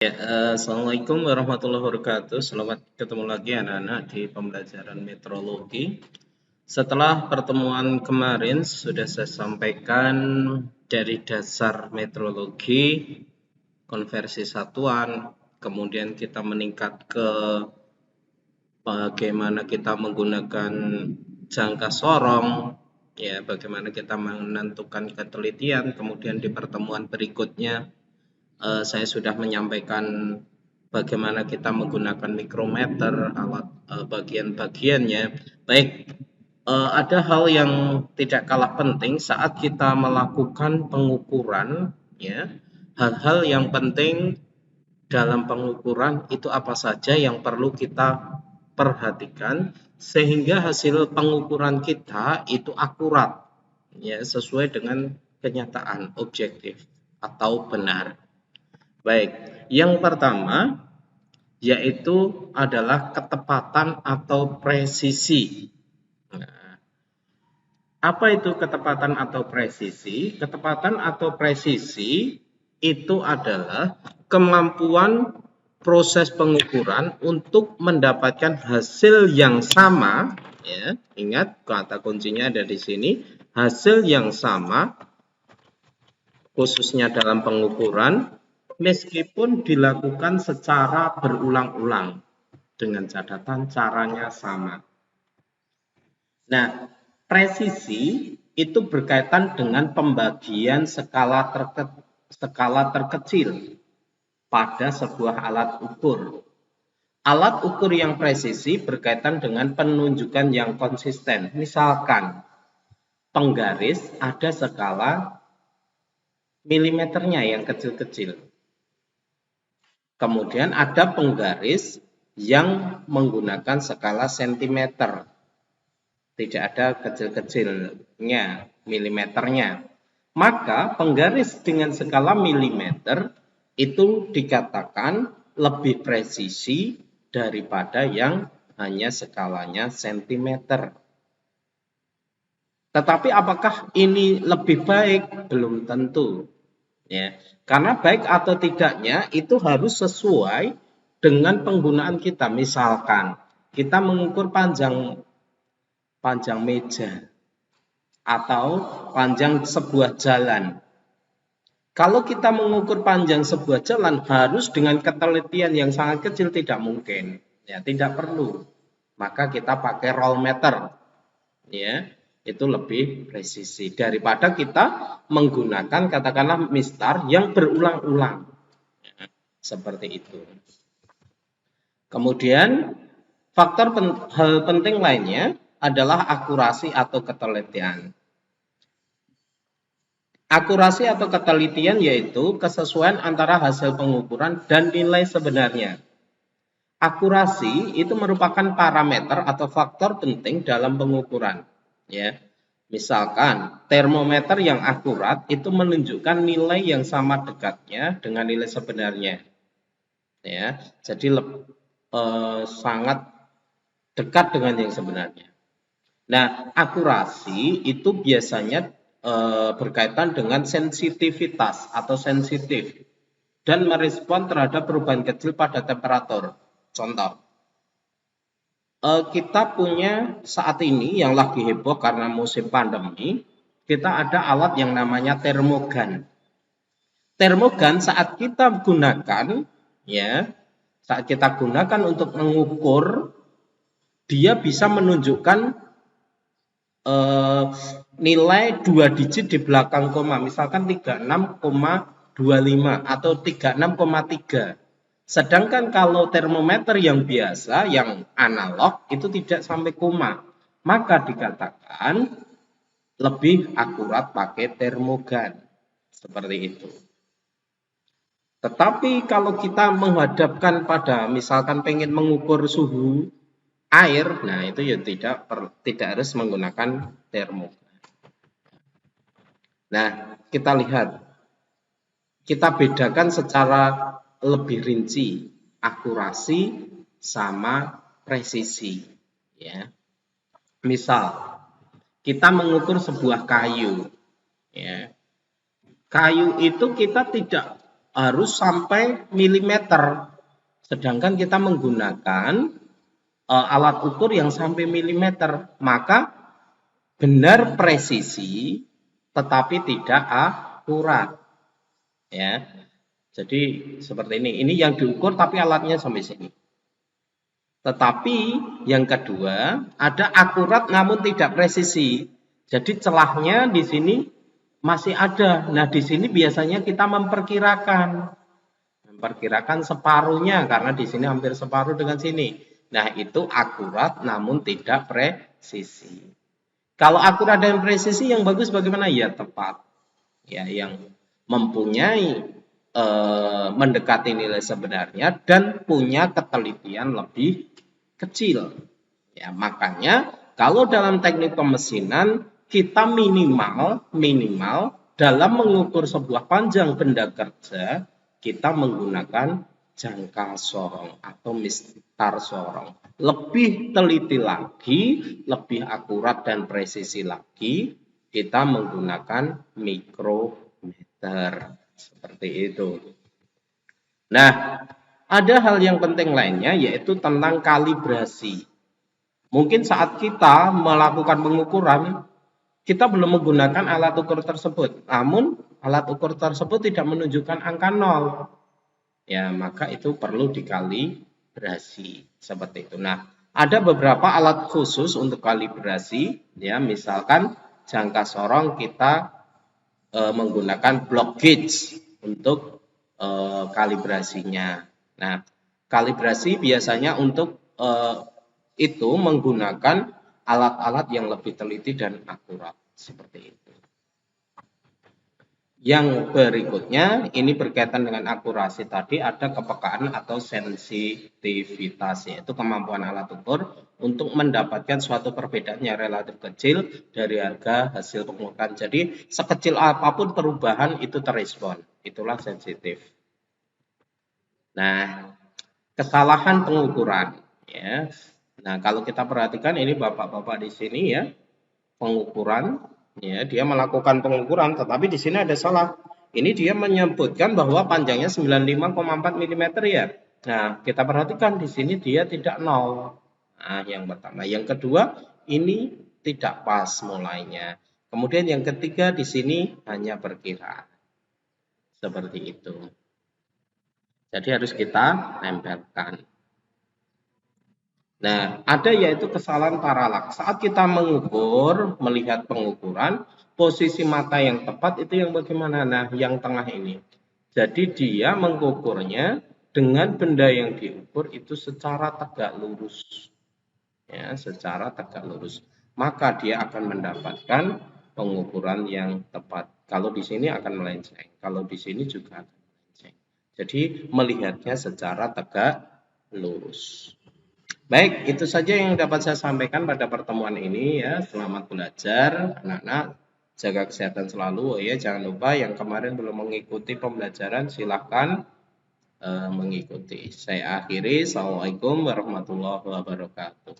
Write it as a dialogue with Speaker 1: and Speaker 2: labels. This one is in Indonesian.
Speaker 1: Ya, Assalamualaikum warahmatullahi wabarakatuh. Selamat ketemu lagi anak-anak di pembelajaran metrologi. Setelah pertemuan kemarin sudah saya sampaikan dari dasar metrologi, konversi satuan, kemudian kita meningkat ke bagaimana kita menggunakan jangka sorong, ya, bagaimana kita menentukan ketelitian. Kemudian di pertemuan berikutnya saya sudah menyampaikan bagaimana kita menggunakan mikrometer, alat bagian-bagiannya. Baik, ada hal yang tidak kalah penting saat kita melakukan pengukuran, ya. Hal-hal yang penting dalam pengukuran itu apa saja yang perlu kita perhatikan sehingga hasil pengukuran kita itu akurat, ya, sesuai dengan kenyataan objektif atau benar. Baik, yang pertama yaitu adalah ketepatan atau presisi. Nah, apa itu ketepatan atau presisi? Ketepatan atau presisi itu adalah kemampuan proses pengukuran untuk mendapatkan hasil yang sama, ya. Ingat kata kuncinya ada di sini, hasil yang sama khususnya dalam pengukuran meskipun dilakukan secara berulang-ulang dengan catatan caranya sama. Nah, presisi itu berkaitan dengan pembagian skala terkecil pada sebuah alat ukur. Alat ukur yang presisi berkaitan dengan penunjukan yang konsisten. Misalkan penggaris ada skala milimeternya yang kecil-kecil. Kemudian ada penggaris yang menggunakan skala sentimeter. Tidak ada kecil-kecilnya, milimeternya. Maka penggaris dengan skala milimeter itu dikatakan lebih presisi daripada yang hanya skalanya sentimeter. Tetapi apakah ini lebih baik? Belum tentu. Ya, karena baik atau tidaknya itu harus sesuai dengan penggunaan kita. Misalkan kita mengukur panjang meja atau panjang sebuah jalan. Kalau kita mengukur panjang sebuah jalan harus dengan ketelitian yang sangat kecil, tidak mungkin. Ya, tidak perlu. Maka kita pakai roll meter. Ya, itu lebih presisi daripada kita menggunakan katakanlah mistar yang berulang-ulang. Ya, seperti itu. Kemudian hal penting lainnya adalah akurasi atau ketelitian. Akurasi atau ketelitian yaitu kesesuaian antara hasil pengukuran dan nilai sebenarnya. Akurasi itu merupakan parameter atau faktor penting dalam pengukuran. Ya, misalkan termometer yang akurat itu menunjukkan nilai yang sama dekatnya dengan nilai sebenarnya. Ya, jadi sangat dekat dengan yang sebenarnya. Nah, akurasi itu biasanya berkaitan dengan sensitivitas atau sensitif dan merespon terhadap perubahan kecil pada temperatur. Contoh, kita punya saat ini yang lagi heboh karena musim pandemi, kita ada alat yang namanya termogan. Termogan saat kita gunakan, ya, saat kita gunakan untuk mengukur, dia bisa menunjukkan nilai 2 digit di belakang koma, misalkan 36,25 atau 36,3. Sedangkan kalau termometer yang biasa, yang analog, itu tidak sampai koma. Maka dikatakan lebih akurat pakai termogan. Seperti itu. Tetapi kalau kita menghadapkan pada misalkan pengen mengukur suhu air, nah itu ya tidak harus menggunakan termogan. Nah, kita lihat, kita bedakan secara lebih rinci akurasi sama presisi. Ya, misal kita mengukur sebuah kayu. Ya, kayu itu kita tidak harus sampai milimeter. Sedangkan kita menggunakan alat ukur yang sampai milimeter, maka benar presisi tetapi tidak akurat. Ya. Jadi seperti ini. Ini yang diukur tapi alatnya sampai sini. Tetapi yang kedua, ada akurat namun tidak presisi. Jadi celahnya di sini masih ada. Nah, di sini biasanya kita memperkirakan separuhnya karena di sini hampir separuh dengan sini. Nah, itu akurat namun tidak presisi. Kalau akurat dan presisi yang bagus bagaimana? Ya tepat. Ya, yang mempunyai mendekati nilai sebenarnya dan punya ketelitian lebih kecil. Ya, makanya kalau dalam teknik pemesinan kita minimal dalam mengukur sebuah panjang benda kerja kita menggunakan jangka sorong atau mistar sorong. Lebih teliti lagi, lebih akurat dan presisi lagi, kita menggunakan mikrometer. Seperti itu. Nah, ada hal yang penting lainnya yaitu tentang kalibrasi. Mungkin saat kita melakukan pengukuran, kita belum menggunakan alat ukur tersebut. Namun, alat ukur tersebut tidak menunjukkan angka 0. Ya, maka itu perlu dikalibrasi. Seperti itu. Nah, ada beberapa alat khusus untuk kalibrasi. Ya, misalkan jangka sorong kita menggunakan block gauge untuk kalibrasinya. Nah, kalibrasi biasanya untuk itu menggunakan alat-alat yang lebih teliti dan akurat seperti itu. Yang berikutnya ini berkaitan dengan akurasi tadi, ada kepekaan atau sensitivitas, yaitu kemampuan alat ukur untuk mendapatkan suatu perbedaan yang relatif kecil dari harga hasil pengukuran. Jadi sekecil apapun perubahan itu terrespon, itulah sensitif. Nah, kesalahan pengukuran ya. Nah, kalau kita perhatikan ini bapak-bapak di sini ya, pengukuran ya, dia melakukan pengukuran tetapi di sini ada salah. Ini dia menyebutkan bahwa panjangnya 95,4 mm ya. Nah, kita perhatikan di sini dia tidak 0. Nah, yang pertama, yang kedua ini tidak pas mulainya. Kemudian yang ketiga di sini hanya perkiraan. Seperti itu. Jadi harus kita tempelkan. Nah, ada yaitu kesalahan paralak. Saat kita mengukur, melihat pengukuran, posisi mata yang tepat itu yang bagaimana? Nah, yang tengah ini. Jadi dia mengukurnya dengan benda yang diukur itu secara tegak lurus. Ya, secara tegak lurus. Maka dia akan mendapatkan pengukuran yang tepat. Kalau di sini akan melenceng, kalau di sini juga akan melenceng. Jadi melihatnya secara tegak lurus. Baik, itu saja yang dapat saya sampaikan pada pertemuan ini ya. Selamat belajar, anak-anak. Jaga kesehatan selalu. Oh ya, jangan lupa yang kemarin belum mengikuti pembelajaran silahkan mengikuti. Saya akhiri. Assalamualaikum warahmatullahi wabarakatuh.